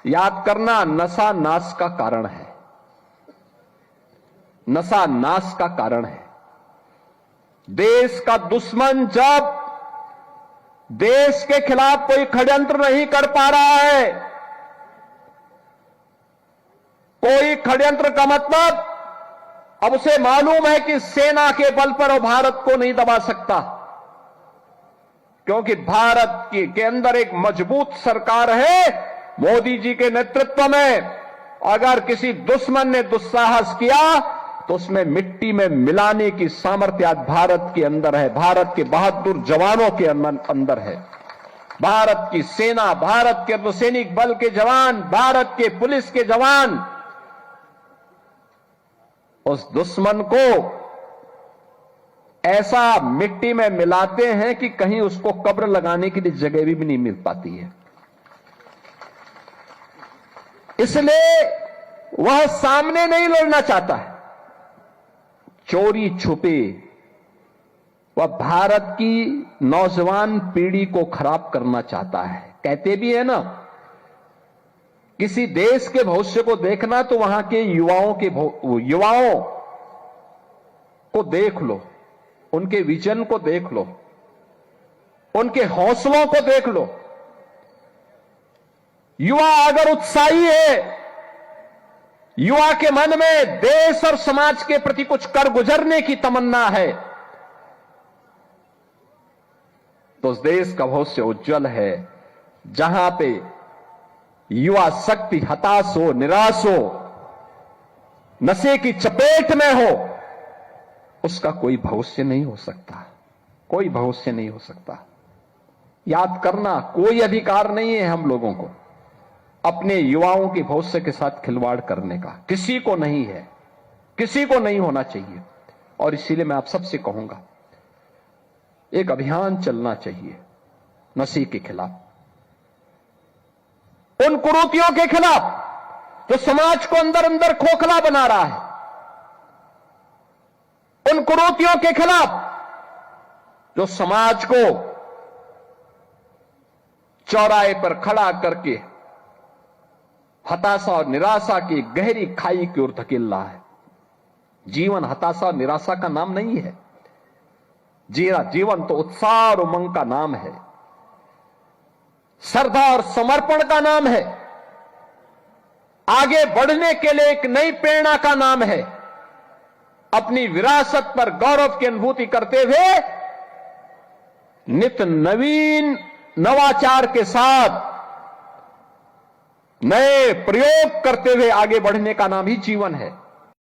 याद करना, नशा नाश का कारण है। नशा नाश का कारण है। देश का दुश्मन जब देश के खिलाफ कोई षड्यंत्र नहीं कर पा रहा है, कोई षड्यंत्र का मतलब अब उसे मालूम है कि सेना के बल पर वो भारत को नहीं दबा सकता, क्योंकि भारत के अंदर एक मजबूत सरकार है मोदी जी के नेतृत्व में। अगर किसी दुश्मन ने दुस्साहस किया तो उसमें मिट्टी में मिलाने की सामर्थ्य आज भारत के अंदर है, भारत के बहादुर जवानों के अंदर है। भारत की सेना, भारत के अर्धसैनिक बल के जवान, भारत के पुलिस के जवान उस दुश्मन को ऐसा मिट्टी में मिलाते हैं कि कहीं उसको कब्र लगाने के लिए जगह भी नहीं मिल पाती है। इसलिए वह सामने नहीं लड़ना चाहता है, चोरी छुपे वह भारत की नौजवान पीढ़ी को खराब करना चाहता है। कहते भी है ना, किसी देश के भविष्य को देखना तो वहां के युवाओं को देख लो, उनके विजन को देख लो, उनके हौसलों को देख लो। युवा अगर उत्साही है, युवा के मन में देश और समाज के प्रति कुछ कर गुजरने की तमन्ना है, तो उस देश का भविष्य उज्जवल है। जहां पे युवा शक्ति हताश हो, निराश हो, नशे की चपेट में हो, उसका कोई भविष्य नहीं हो सकता, कोई भविष्य नहीं हो सकता। याद करना, कोई अधिकार नहीं है हम लोगों को अपने युवाओं के भविष्य के साथ खिलवाड़ करने का, किसी को नहीं है, किसी को नहीं होना चाहिए। और इसीलिए मैं आप सबसे कहूंगा, एक अभियान चलना चाहिए नशे के खिलाफ, उन कुरीतियों के खिलाफ जो समाज को अंदर अंदर खोखला बना रहा है, उन कुरीतियों के खिलाफ जो समाज को चौराहे पर खड़ा करके हताशा और निराशा की गहरी खाई की ओर धकेल रहा है। जीवन हताशा और निराशा का नाम नहीं है, जीवन तो उत्साह और उमंग का नाम है, श्रद्धा और समर्पण का नाम है, आगे बढ़ने के लिए एक नई प्रेरणा का नाम है। अपनी विरासत पर गौरव की अनुभूति करते हुए नित्य नवीन नवाचार के साथ नए प्रयोग करते हुए आगे बढ़ने का नाम ही जीवन है।